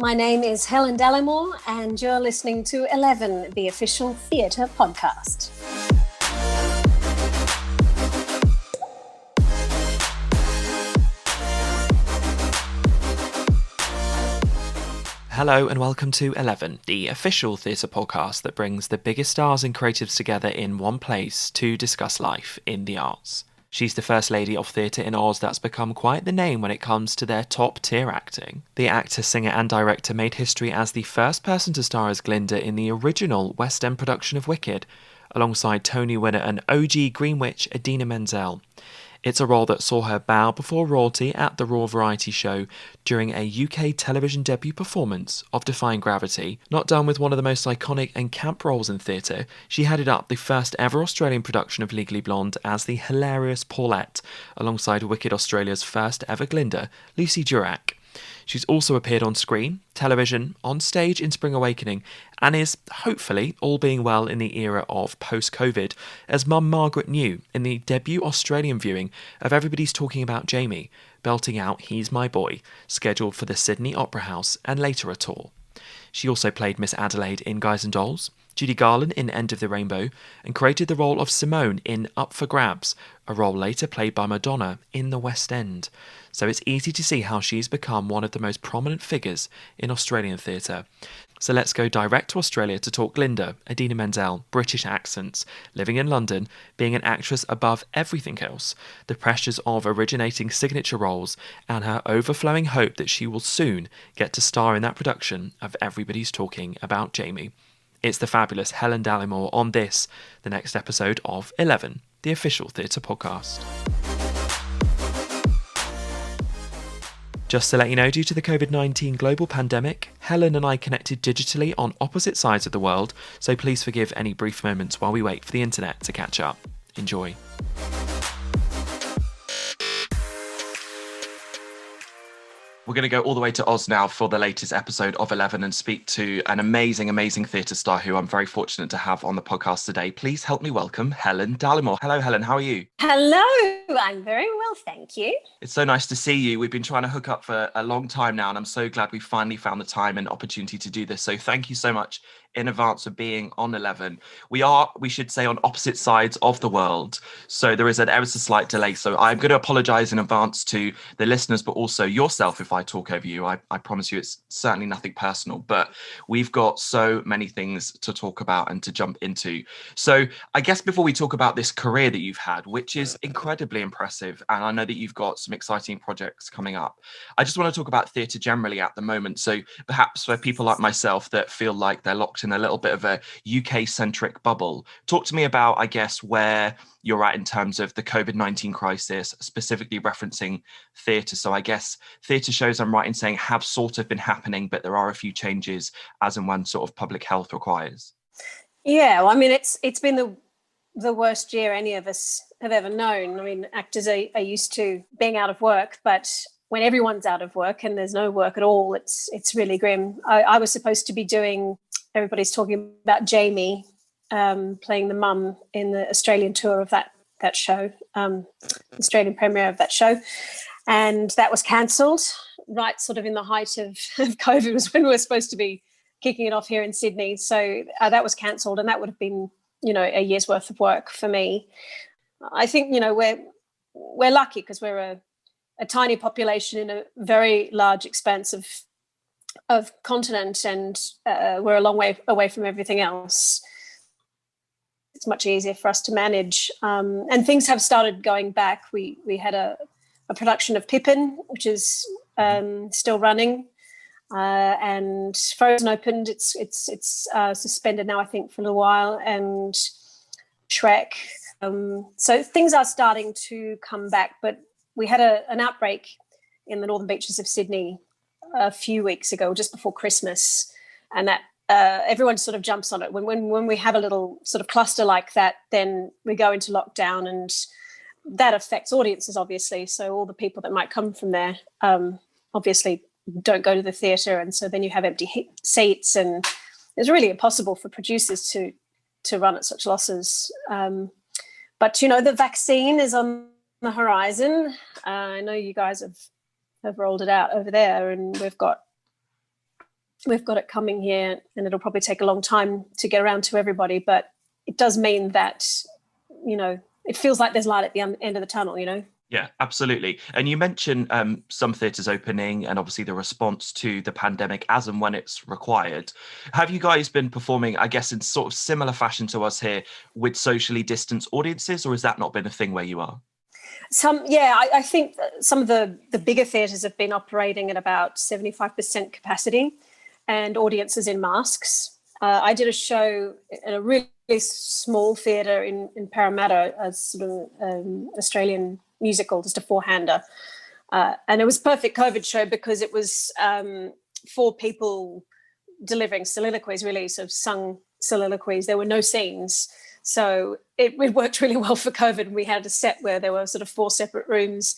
My name is Helen Dallimore, and you're listening to 11, the official theatre podcast. Hello and welcome to 11, the official theatre podcast that brings the biggest stars and creatives together in one place to discuss life in the arts. She's the first lady of theatre in Oz that's become quite the name when it comes to their top-tier acting. The actor, singer and director made history as the first person to star as Glinda in the original West End production of Wicked, alongside Tony winner and OG Green Witch Idina Menzel. It's a role that saw her bow before royalty at the Raw variety show during a UK television debut performance of Defying Gravity. Not done with one of the most iconic and camp roles in theatre, she headed up the first ever Australian production of Legally Blonde as the hilarious Paulette, alongside Wicked Australia's first ever Glinda, Lucy Durack. She's also appeared on screen, television, on stage in Spring Awakening, and is, hopefully, all being well in the era of post-COVID, as Mum Margaret New in the debut Australian viewing of Everybody's Talking About Jamie, belting out He's My Boy, scheduled for the Sydney Opera House and later a tour. She also played Miss Adelaide in Guys and Dolls, Judy Garland in End of the Rainbow, and created the role of Simone in Up for Grabs, a role later played by Madonna in the West End. So it's easy to see how she's become one of the most prominent figures in Australian theatre. So let's go direct to Australia to talk Glinda, Idina Menzel, British accents, living in London, being an actress above everything else, the pressures of originating signature roles, and her overflowing hope that she will soon get to star in that production of Everybody's Talking About Jamie. It's the fabulous Helen Dallimore on this, the next episode of 11, the official theatre podcast. Just to let you know, due to the COVID-19 global pandemic, Helen and I connected digitally on opposite sides of the world, so please forgive any brief moments while we wait for the internet to catch up. Enjoy. We're going to go all the way to Oz now for the latest episode of 11 and speak to an amazing, amazing theatre star who I'm very fortunate to have on the podcast today. Please help me welcome Helen Dallimore. Hello, Helen. How are you? Hello, I'm very well, thank you. It's so nice to see you. We've been trying to hook up for a long time now, and I'm so glad we finally found the time and opportunity to do this. So thank you so much in advance of being on 11. We should say, on opposite sides of the world. So there is an ever so slight delay. So I'm going to apologise in advance to the listeners, but also yourself if I talk over you. I promise you it's certainly nothing personal, but we've got so many things to talk about and to jump into. So I guess before we talk about this career that you've had, which is incredibly impressive, and I know that you've got some exciting projects coming up, I just want to talk about theatre generally at the moment. So perhaps for people like myself that feel like they're locked in a little bit of a UK-centric bubble, talk to me about, I guess, where you're at in terms of the COVID-19 crisis, specifically referencing theatre. So I guess theatre shows, I'm right in saying, have sort of been happening, but there are a few changes as and when sort of public health requires. Yeah, well, I mean, it's been the worst year any of us have ever known. I mean, actors are used to being out of work, but when everyone's out of work and there's no work at all, it's really grim. I was supposed to be doing Everybody's Talking About Jamie, playing the mum in the Australian tour of that show, Australian premiere of that show. And that was cancelled right sort of in the height of COVID, was when we were supposed to be kicking it off here in Sydney. So that was cancelled, and that would have been, a year's worth of work for me. I think, we're lucky because we're a tiny population in a very large expanse of continent, and we're a long way away from everything else. It's much easier for us to manage, and things have started going back. We had a production of Pippin, which is still running, and Frozen opened. It's suspended now, I think, for a little while, and Shrek. So things are starting to come back, but we had an outbreak in the northern beaches of Sydney a few weeks ago, just before Christmas, and that everyone sort of jumps on it. When we have a little sort of cluster like that, then we go into lockdown, and that affects audiences, obviously. So all the people that might come from there obviously don't go to the theatre, and so then you have empty seats, and it's really impossible for producers to run at such losses. But the vaccine is on the horizon. I know you guys have rolled it out over there, and we've got we've got it coming here, and it'll probably take a long time to get around to everybody, but it does mean that, you know, it feels like there's light at the end of the tunnel, you know. Yeah, absolutely. And you mentioned some theatres opening and obviously the response to the pandemic as and when it's required. Have you guys been performing, I guess, in sort of similar fashion to us here with socially distanced audiences, or has that not been a thing where you are? I think some of the bigger theatres have been operating at about 75% capacity and audiences in masks. I did a show at a really small theatre in Parramatta, a sort of Australian musical, just a four-hander. And it was a perfect COVID show because it was 4 people delivering soliloquies, really, sort of sung soliloquies. There were no scenes. So it worked really well for COVID. We had a set where there were sort of 4 separate rooms,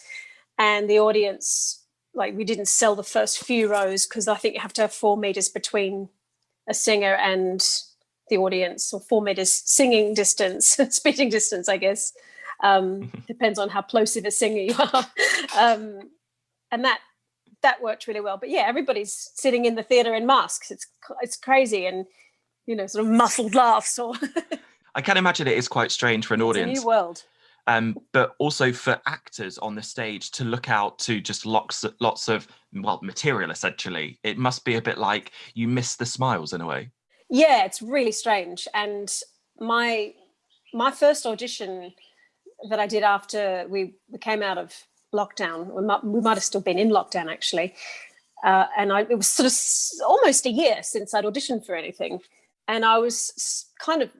and the audience, like, we didn't sell the first few rows because I think you have to have 4 meters between a singer and the audience, or 4 meters singing distance, speaking distance, I guess. Depends on how plosive a singer you are. And that worked really well. But yeah, everybody's sitting in the theatre in masks. It's crazy, and, you know, sort of muffled laughs or I can imagine it is quite strange for an audience. It's a new world. But also for actors on the stage to look out to just lots of material, essentially. It must be a bit like you miss the smiles in a way. Yeah, it's really strange. And my first audition that I did after we came out of lockdown, we might have still been in lockdown, actually. It was sort of almost a year since I'd auditioned for anything. And I was kind of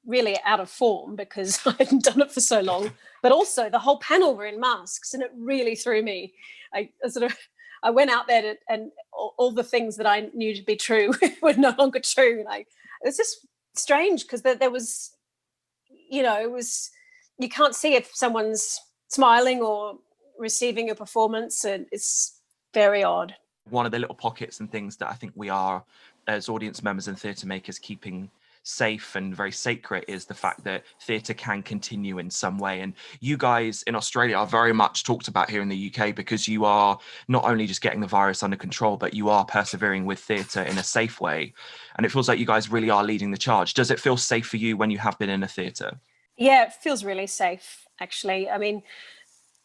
really out of form because I hadn't done it for so long, but also the whole panel were in masks, and it really threw me. I went out there and all the things that I knew to be true were no longer true. Like, it was just strange because there was, you know, you can't see if someone's smiling or receiving a performance, and it's very odd. One of the little pockets and things that I think we are, as audience members and theatre makers, keeping safe and very sacred is the fact that theatre can continue in some way. And you guys in Australia are very much talked about here in the UK because you are not only just getting the virus under control, but you are persevering with theatre in a safe way. And it feels like you guys really are leading the charge. Does it feel safe for you when you have been in a theatre? Yeah, it feels really safe, actually. I mean,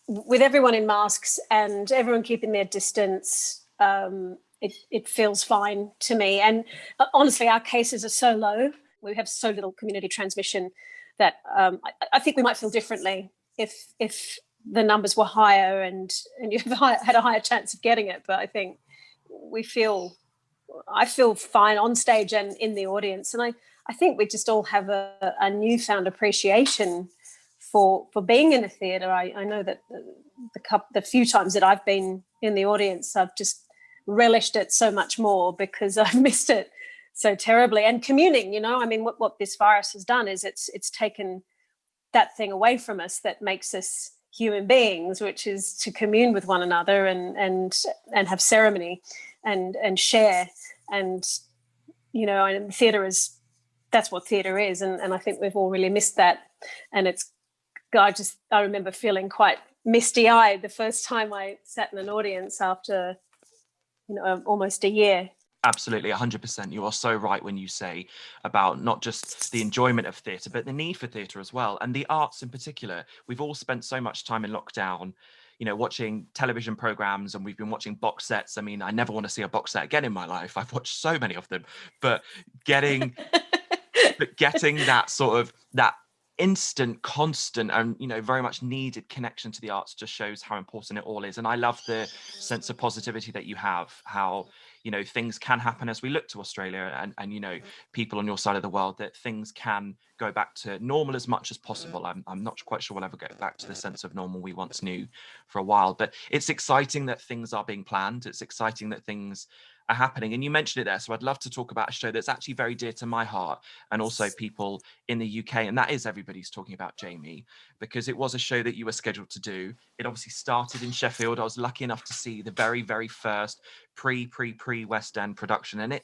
with everyone in masks and everyone keeping their distance, it feels fine to me. And honestly, our cases are so low. We have so little community transmission that I think we might feel differently if the numbers were higher and you had a higher chance of getting it. But I think I feel fine on stage and in the audience. And I think we just all have a newfound appreciation for being in a theatre. I know that the few times that I've been in the audience, I've just relished it so much more because I've missed it so terribly. And communing, you know, I mean, what this virus has done is it's taken that thing away from us that makes us human beings, which is to commune with one another and have ceremony and share. And, you know, and that's what theatre is. And I think we've all really missed that. And I remember feeling quite misty-eyed the first time I sat in an audience after, you know, almost a year. Absolutely, 100%. You are so right when you say about not just the enjoyment of theatre, but the need for theatre as well, and the arts in particular. We've all spent so much time in lockdown, you know, watching television programs, and we've been watching box sets. I mean, I never want to see a box set again in my life. I've watched so many of them, but getting that sort of that instant, constant, and, you know, very much needed connection to the arts just shows how important it all is. And I love the sense of positivity that you have, how, you know, things can happen as we look to Australia and you know, people on your side of the world, that things can go back to normal as much as possible. I'm not quite sure we'll ever get back to the sense of normal we once knew for a while, but it's exciting that things are being planned. It's exciting that things are happening. And you mentioned it there, so I'd love to talk about a show that's actually very dear to my heart and also people in the UK, and that is Everybody's Talking About Jamie, because it was a show that you were scheduled to do. It obviously started in Sheffield. I was lucky enough to see the very, very first pre West End production, and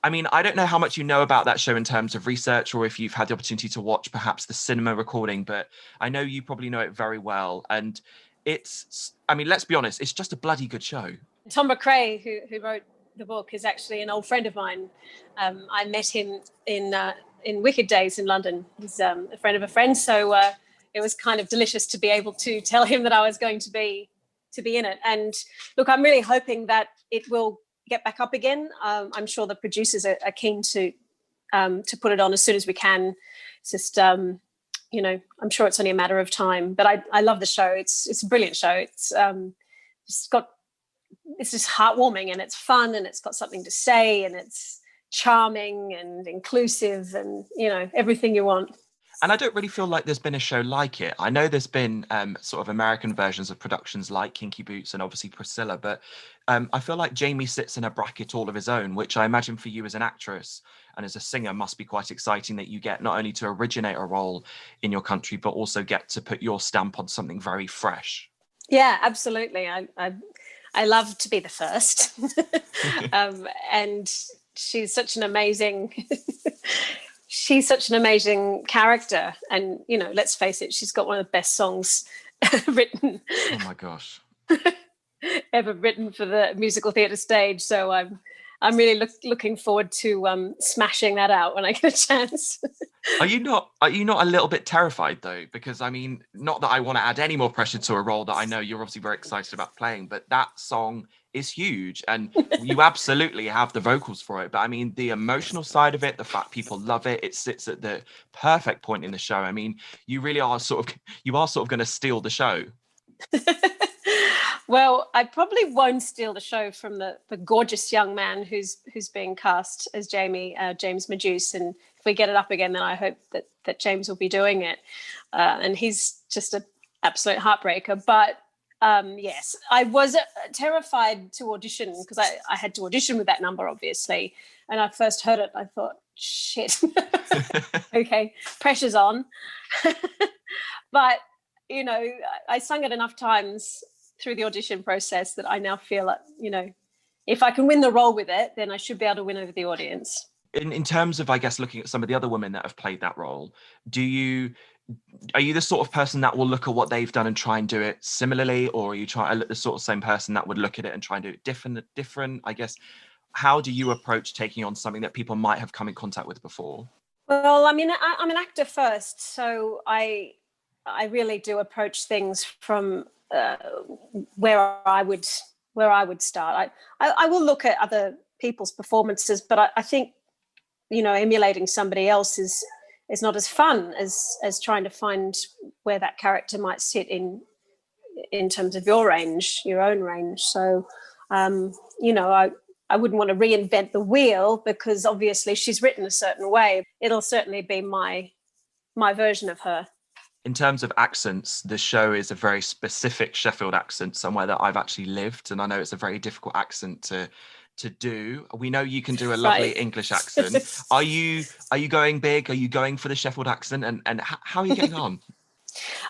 I mean, I don't know how much you know about that show in terms of research, or if you've had the opportunity to watch perhaps the cinema recording, but I know you probably know it very well. And I mean, let's be honest, it's just a bloody good show. Tom McRae, who wrote the book is actually an old friend of mine. I met him in Wicked Days in London. He's a friend of a friend, so it was kind of delicious to be able to tell him that I was going to be in it. And look, I'm really hoping that it will get back up again. I'm sure the producers are keen to put it on as soon as we can. It's just I'm sure it's only a matter of time. But I love the show. It's a brilliant show. It's just heartwarming, and it's fun, and it's got something to say, and it's charming and inclusive, and everything you want. And I don't really feel like there's been a show like it. I know there's been sort of American versions of productions like Kinky Boots and obviously Priscilla, but I feel like Jamie sits in a bracket all of his own, which I imagine for you as an actress and as a singer must be quite exciting, that you get not only to originate a role in your country, but also get to put your stamp on something very fresh. Yeah, absolutely. I love to be the first. And she's such an amazing character, and let's face it, she's got one of the best songs written. Oh my gosh. Ever written for the musical theatre stage. So I'm really looking forward to smashing that out when I get a chance. Are you not a little bit terrified though? Because I mean, not that I want to add any more pressure to a role that I know you're obviously very excited about playing, but that song is huge and you absolutely have the vocals for it. But I mean, the emotional side of it, the fact people love it, it sits at the perfect point in the show. I mean, you really are sort of going to steal the show. Well, I probably won't steal the show from the gorgeous young man who's being cast as Jamie, James Meduse. And if we get it up again, then I hope that James will be doing it. And he's just an absolute heartbreaker. But yes, I was terrified to audition because I had to audition with that number, obviously. And I first heard it, I thought, shit, okay, pressure's on. But, I sung it enough times through the audition process that I now feel like, if I can win the role with it, then I should be able to win over the audience. In terms of, I guess, looking at some of the other women that have played that role, are you the sort of person that will look at what they've done and try and do it similarly, or are you the sort of same person that would look at it and try and do it different? I guess, how do you approach taking on something that people might have come in contact with before? Well, I mean, I'm an actor first, so I really do approach things from where I would start. I will look at other people's performances, but I think emulating somebody else is not as fun as trying to find where that character might sit in terms of your own range. So I wouldn't want to reinvent the wheel, because obviously she's written a certain way. It'll certainly be my version of her. In terms of accents, the show is a very specific Sheffield accent, somewhere that I've actually lived, and I know it's a very difficult accent to do. We know you can do a lovely Right. English accent. Are you going big? Are you going for the Sheffield accent? And how are you getting on?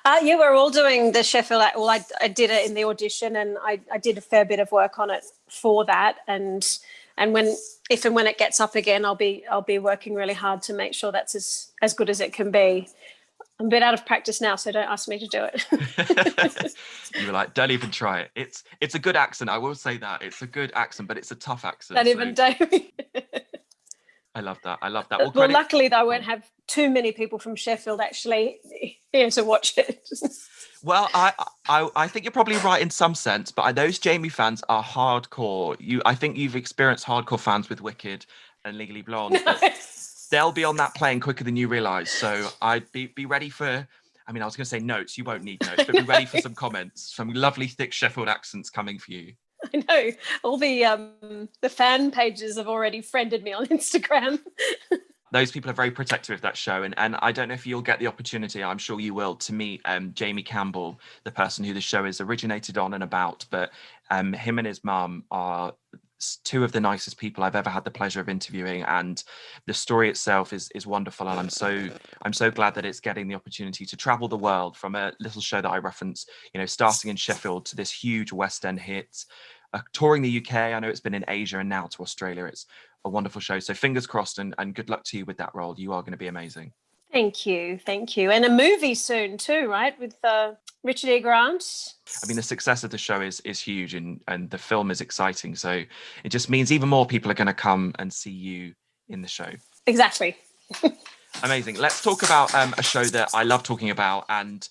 Yeah, we're all doing the Sheffield. Well, I did it in the audition, and I did a fair bit of work on it for that. And if and when it gets up again, I'll be working really hard to make sure that's as good as it can be. I'm a bit out of practice now, so don't ask me to do it. You were like, don't even try it. It's a good accent. I will say that. It's a good accent, but it's a tough accent. Don't even do. I love that. Well, luckily, though, I won't have too many people from Sheffield actually here to watch it. Well, I think you're probably right in some sense, but those Jamie fans are hardcore. I think you've experienced hardcore fans with Wicked and Legally Blonde. They'll be on that plane quicker than you realise. So I'd be ready for, I was going to say notes. You won't need notes, but be ready for some comments. Some lovely thick Sheffield accents coming for you. I know. All the fan pages have already friended me on Instagram. Those people are very protective of that show. And I don't know if you'll get the opportunity, I'm sure you will, to meet Jamie Campbell, the person who the show is originated on and about. But him and his mum are two of the nicest people I've ever had the pleasure of interviewing, and the story itself is wonderful, and I'm so glad that it's getting the opportunity to travel the world from a little show that I reference, starting in Sheffield to this huge West End hit, touring the UK. I know it's been in Asia and now to Australia. It's a wonderful show, so fingers crossed, and good luck to you with that role. You are going to be amazing. Thank you. And a movie soon too, right? With Richard E. Grant. I mean, the success of the show is huge, and the film is exciting. So it just means even more people are going to come and see you in the show. Exactly. Amazing. Let's talk about a show that I love talking about, and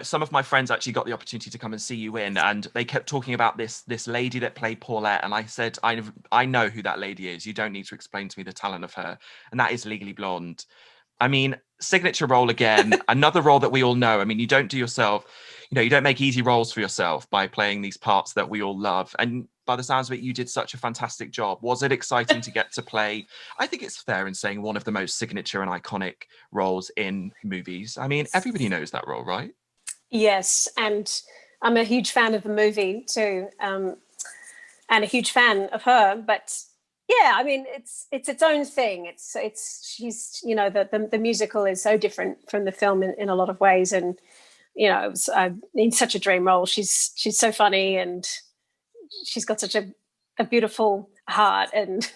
some of my friends actually got the opportunity to come and see you in, and they kept talking about this lady that played Paulette, and I said, I know who that lady is. You don't need to explain to me the talent of her, and that is Legally Blonde. I mean, signature role again, another role that we all know. I mean, you don't make easy roles for yourself by playing these parts that we all love. And by the sounds of it, you did such a fantastic job. Was it exciting to get to play? I think it's fair in saying one of the most signature and iconic roles in movies. I mean, everybody knows that role, right? Yes, and I'm a huge fan of the movie too, and a huge fan of her. But yeah, I mean, it's its own thing. She's the musical is so different from the film in a lot of ways, and it was in such a dream role. She's so funny, and she's got such a beautiful heart, and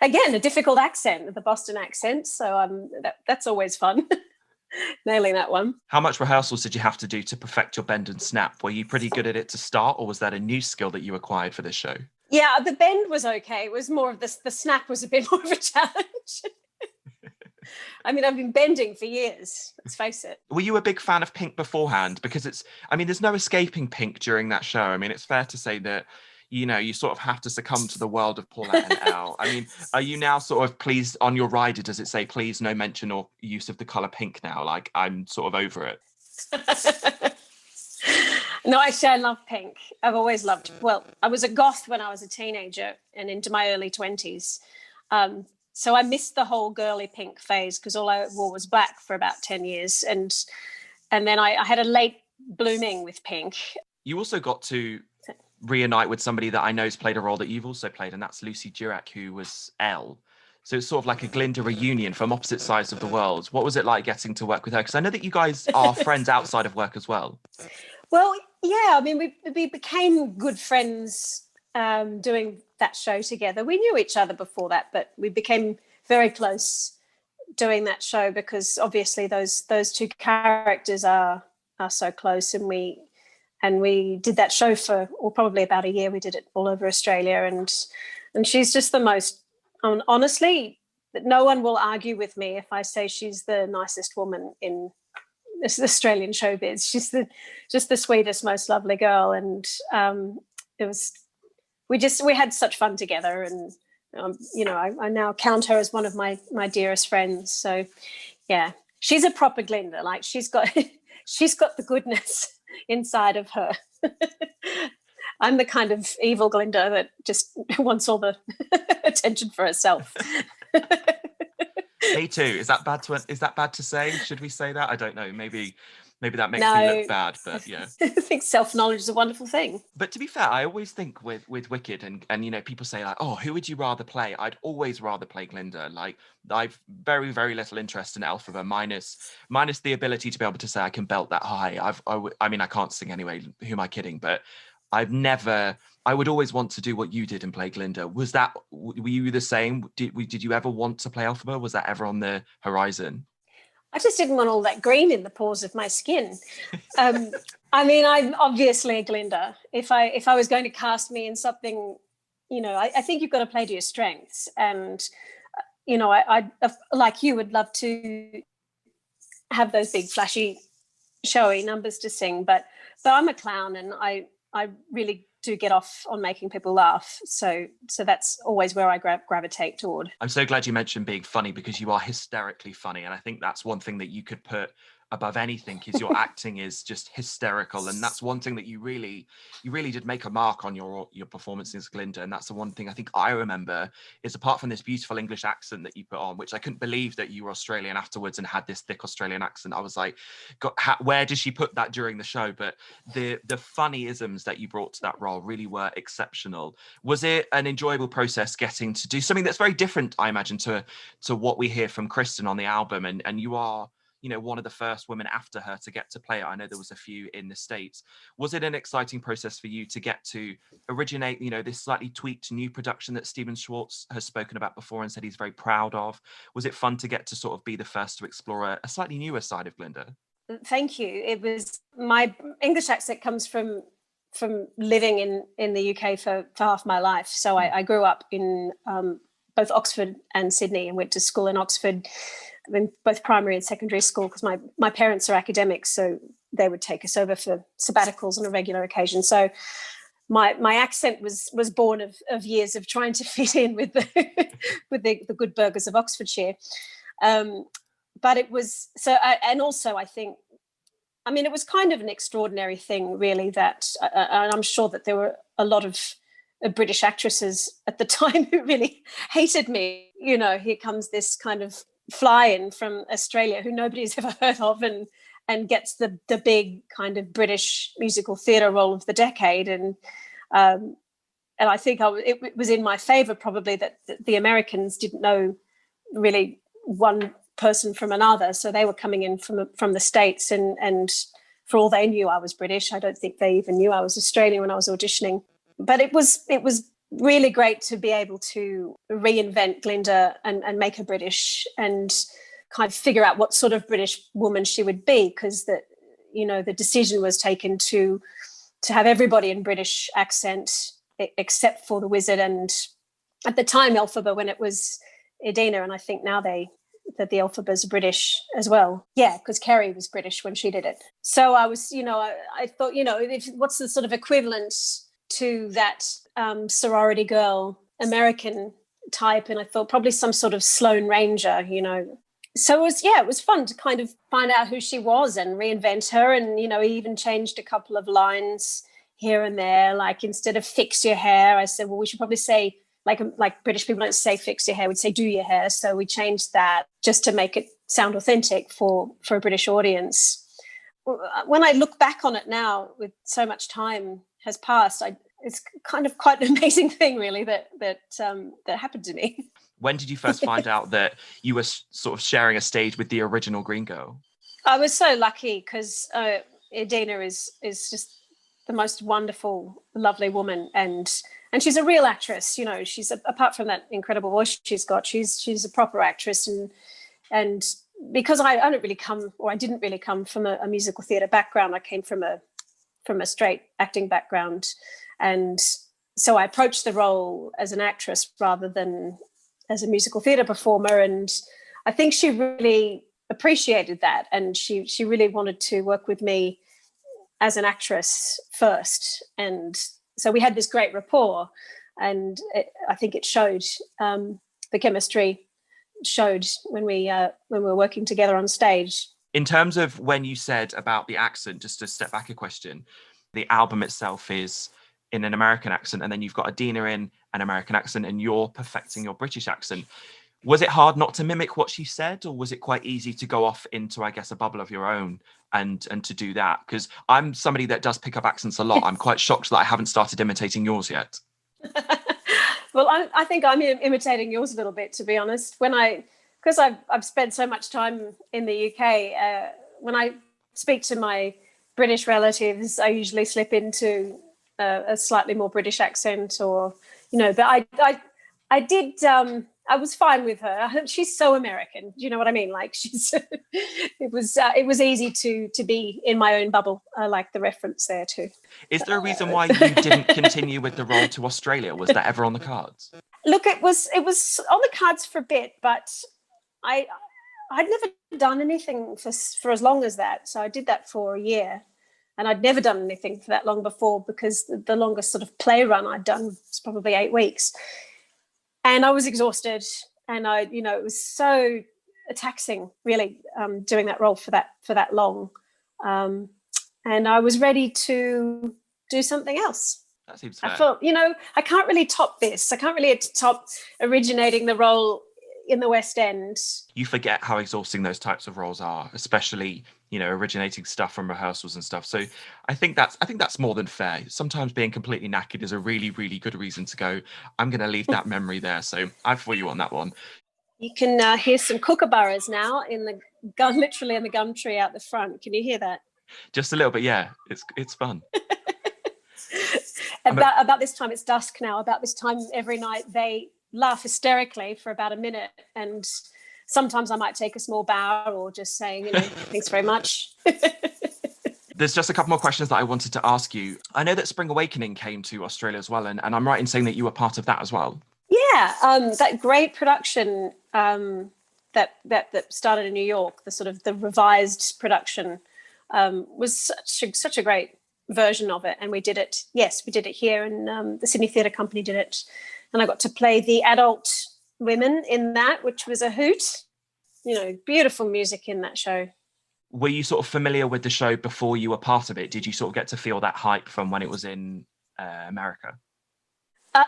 again, a difficult accent, the Boston accent. So that's always fun. Nailing that one. How much rehearsals did you have to do to perfect your bend and snap? Were you pretty good at it to start, or was that a new skill that you acquired for this show? Yeah, the bend was okay. It was more of the snap was a bit more of a challenge. I mean, I've been bending for years, let's face it. Were you a big fan of Pink beforehand? Because there's no escaping Pink during that show. I mean, it's fair to say that, you sort of have to succumb to the world of Paulette and Elle. I mean, are you now sort of, please, on your rider, does it say, please, no mention or use of the colour pink now? Like, I'm sort of over it. No, actually, I love Pink. I've always loved, well, I was a goth when I was a teenager and into my early 20s. So I missed the whole girly Pink phase because all I wore was black for about 10 years. And then I had a late blooming with Pink. You also got to reunite with somebody that I know has played a role that you've also played, and that's Lucy Durack, who was Elle. So it's sort of like a Glinda reunion from opposite sides of the world. What was it like getting to work with her? Because I know that you guys are friends outside of work as well. Well, yeah, I mean, we became good friends doing that show together. We knew each other before that, but we became very close doing that show because obviously those two characters are so close, and we did that show for probably about a year. We did it all over Australia, and she's just the most, honestly, no one will argue with me if I say she's the nicest woman in Australian showbiz. She's just the sweetest, most lovely girl, and we had such fun together, and I now count her as one of my dearest friends. So yeah, she's a proper Glinda. Like she's got the goodness inside of her. I'm the kind of evil Glinda that just wants all the attention for herself. Me too. Is that bad to say? Should we say that? I don't know. Maybe that makes me look bad, but yeah. I think self-knowledge is a wonderful thing. But to be fair, I always think with Wicked and people say like, oh, who would you rather play? I'd always rather play Glinda. Like I've very, very little interest in Elphaba, minus the ability to be able to say I can belt that high. I mean, I can't sing anyway. Who am I kidding? But I would always want to do what you did and play Glinda. Were you the same? Did you ever want to play Elphaba? Was that ever on the horizon? I just didn't want all that green in the pores of my skin. I mean, I'm obviously a Glinda. If I was going to cast me in something, I think you've got to play to your strengths. And, I like you would love to have those big, flashy, showy numbers to sing. But I'm a clown, and I really do get off on making people laugh. So that's always where I gravitate toward. I'm so glad you mentioned being funny, because you are hysterically funny. And I think that's one thing that you could put above anything, is your acting is just hysterical. And that's one thing that you really did make a mark on your performance as Glinda. And that's the one thing I think I remember is, apart from this beautiful English accent that you put on, which I couldn't believe that you were Australian afterwards and had this thick Australian accent. I was like, where did she put that during the show? But the funny isms that you brought to that role really were exceptional. Was it an enjoyable process getting to do something that's very different, I imagine, to what we hear from Kristen on the album? And you are one of the first women after her to get to play it. I know there was a few in the States. Was it an exciting process for you to get to originate, this slightly tweaked new production that Stephen Schwartz has spoken about before and said he's very proud of? Was it fun to get to sort of be the first to explore a slightly newer side of Glinda? Thank you. It was, my English accent comes from living in the UK for half my life. So I grew up in both Oxford and Sydney, and went to school in Oxford, in both primary and secondary school, because my parents are academics, so they would take us over for sabbaticals on a regular occasion. So my accent was born of years of trying to fit in with the good burghers of Oxfordshire. But it was so, and also I think, I mean, it was kind of an extraordinary thing, really, that, and I'm sure that there were a lot of British actresses at the time who really hated me. Here comes this kind of fly-in from Australia who nobody's ever heard of, and gets the big kind of British musical theatre role of the decade. And I think it was in my favour, probably, that the Americans didn't know really one person from another, so they were coming in from the States, and for all they knew I was British. I don't think they even knew I was Australian when I was auditioning. But it was really great to be able to reinvent Glinda and make her British, and kind of figure out what sort of British woman she would be, because the decision was taken to have everybody in British accent except for the wizard, and at the time Elphaba, when it was Idina, and I think now that the Elphabas are British as well. Yeah, because Kerry was British when she did it. So I was, I thought, what's the sort of equivalent to that sorority girl American type? And I thought probably some sort of Sloane Ranger, So it was fun to kind of find out who she was and reinvent her. And, he even changed a couple of lines here and there. Like, instead of fix your hair, I said, well, we should probably say, like British people don't say fix your hair, we'd say do your hair. So we changed that just to make it sound authentic for a British audience. When I look back on it now, with so much time has passed, it's kind of quite an amazing thing, really, that happened to me. When did you first find out that you were sort of sharing a stage with the original Green Girl? I was so lucky, because Idina is just the most wonderful, lovely woman, and she's a real actress. She's apart from that incredible voice she's got, she's a proper actress, and because I didn't really come from a musical theatre background. I came from a straight acting background, and so I approached the role as an actress rather than as a musical theatre performer, and I think she really appreciated that, and she really wanted to work with me as an actress first. And so we had this great rapport, and I think it showed. The chemistry showed when we were working together on stage. In terms of when you said about the accent, just to step back a question, the album itself is in an American accent, and then you've got Idina in an American accent, and you're perfecting your British accent. Was it hard not to mimic what she said, or was it quite easy to go off into, I guess, a bubble of your own and to do that? Because I'm somebody that does pick up accents a lot. I'm quite shocked that I haven't started imitating yours yet. Well, I think I'm imitating yours a little bit, to be honest. Because I've spent so much time in the UK, when I speak to my British relatives, I usually slip into a slightly more British accent, or but I did. I was fine with her. She's so American. Do you know what I mean? Like, she's. It was easy to be in my own bubble. I like the reference there too. Is there a reason why you didn't continue with the role to Australia? Was that ever on the cards? Look, it was on the cards for a bit, but I'd never done anything for as long as that. So I did that for a year, and I'd never done anything for that long before, because the longest sort of play run I'd done was probably 8 weeks. And I was exhausted, and it was so taxing, really, doing that role for that long. And I was ready to do something else. That seems fair. I thought, I can't really top this. I can't really top originating the role in the West End. You forget how exhausting those types of roles are, especially, originating stuff from rehearsals and stuff. So I think that's more than fair. Sometimes being completely knackered is a really, really good reason to go, I'm going to leave that memory there. So I feel you on that one. You can hear some kookaburras now in the literally in the gum tree out the front. Can you hear that? Just a little bit, yeah. It's fun. About this time, it's dusk now. About this time every night, they laugh hysterically for about a minute, and sometimes I might take a small bow or just saying, thanks very much. There's just a couple more questions that I wanted to ask you. I know that Spring Awakening came to Australia as well, and I'm right in saying that you were part of that as well. Yeah, that great production that started in New York, the sort of the revised production, was such a great version of it. And we did it here, and the Sydney Theatre Company did it. And I got to play the adult women in that, which was a hoot. Beautiful music in that show. Were you sort of familiar with the show before you were part of it? Did you sort of get to feel that hype from when it was in America?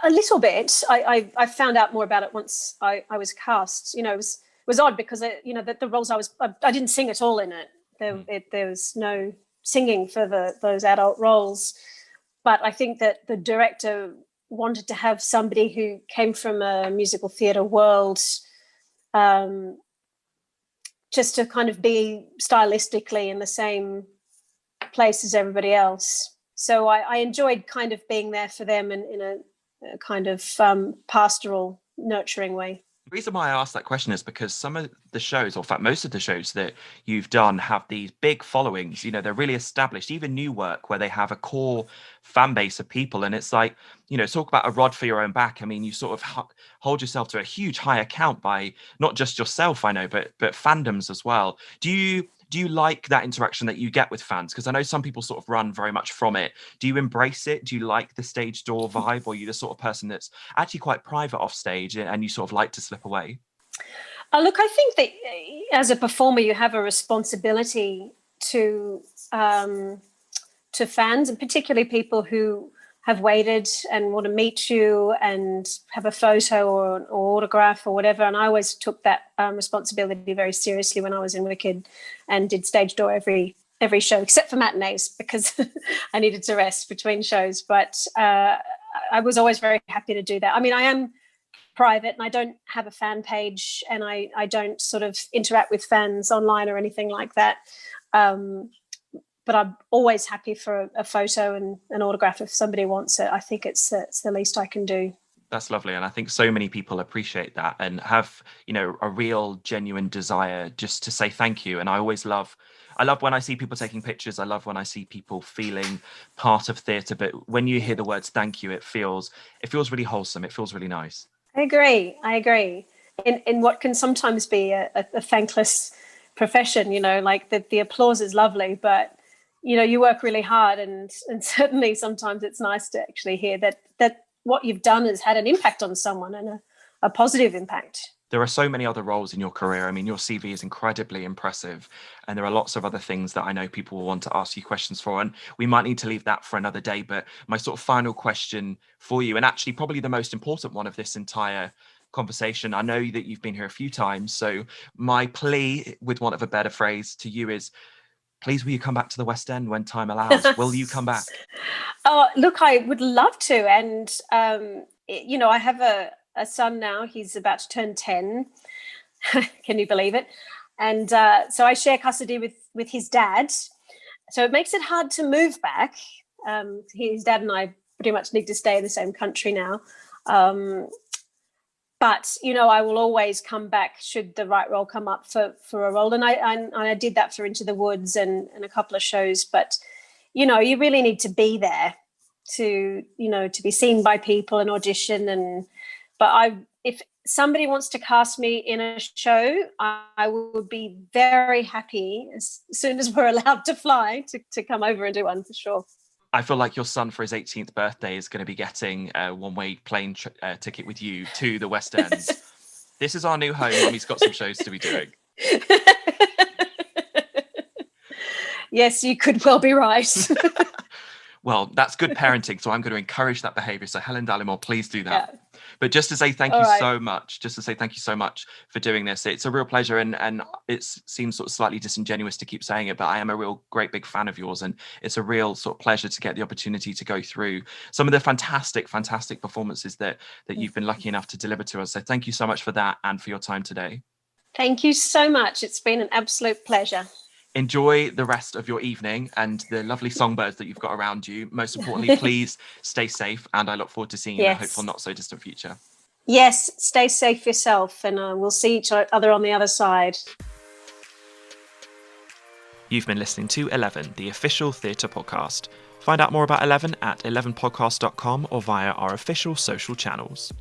A little bit. I found out more about it once I was cast. It was odd because the roles I didn't sing at all in it. There was no singing for those adult roles, but I think that the director wanted to have somebody who came from a musical theatre world, just to kind of be stylistically in the same place as everybody else. So I enjoyed kind of being there for them in a kind of pastoral, nurturing way. The reason why I asked that question is because some of the shows, or in fact, most of the shows that you've done have these big followings. They're really established, even new work where they have a core fan base of people. And it's like, talk about a rod for your own back. I mean, you sort of hold yourself to a huge high account by not just yourself, I know, but fandoms as well. Do you like that interaction that you get with fans? Because I know some people sort of run very much from it. Do you embrace it? Do you like the stage door vibe? Or are you the sort of person that's actually quite private off stage and you sort of like to slip away? Look, I think that as a performer, you have a responsibility to fans, and particularly people who have waited and want to meet you and have a photo or an autograph or whatever. And I always took that responsibility very seriously when I was in Wicked and did stage door every show, except for matinees, because I needed to rest between shows. But I was always very happy to do that. I mean, I am private and I don't have a fan page, and I don't sort of interact with fans online or anything like that. But I'm always happy for a photo and an autograph if somebody wants it. I think it's the least I can do. That's lovely. And I think so many people appreciate that and have, a real genuine desire just to say thank you. And I love when I see people taking pictures. I love when I see people feeling part of theatre. But when you hear the words thank you, it feels really wholesome. It feels really nice. I agree. In what can sometimes be a thankless profession, like the applause is lovely, but you work really hard, and certainly sometimes it's nice to actually hear that what you've done has had an impact on someone, and a positive impact. There are so many other roles in your career. I mean, your CV is incredibly impressive, and there are lots of other things that I know people will want to ask you questions for, and we might need to leave that for another day. But my sort of final question for you, and actually probably the most important one of this entire conversation, I know that you've been here a few times, so my plea, with want of a better phrase, to you is, please, will you come back to the West End when time allows? Will you come back? Oh, look, I would love to. And, I have a son now. He's about to turn 10. Can you believe it? And so I share custody with his dad. So it makes it hard to move back. His dad and I pretty much need to stay in the same country now. But, I will always come back should the right role come up for a role. And I did that for Into the Woods and a couple of shows. But, you really need to be there to be seen by people and audition. But if somebody wants to cast me in a show, I would be very happy as soon as we're allowed to fly to come over and do one for sure. I feel like your son for his 18th birthday is going to be getting a one-way plane ticket with you to the West End. This is our new home, and he's got some shows to be doing. Yes, you could well be right. Well, that's good parenting, so I'm going to encourage that behaviour. So Helen Dallimore, please do that. Yeah. But just to say thank All you right. so much, for doing this. It's a real pleasure, and it seems sort of slightly disingenuous to keep saying it, but I am a real great big fan of yours, and it's a real sort of pleasure to get the opportunity to go through some of the fantastic performances that you've been lucky enough to deliver to us. So thank you so much for that and for your time today. Thank you so much. It's been an absolute pleasure. Enjoy the rest of your evening and the lovely songbirds that you've got around you. Most importantly, please stay safe, and I look forward to seeing you in a hopeful not so distant future. Yes, stay safe yourself, and we'll see each other on the other side. You've been listening to 11, the official theatre podcast. Find out more about 11 at 11podcast.com or via our official social channels.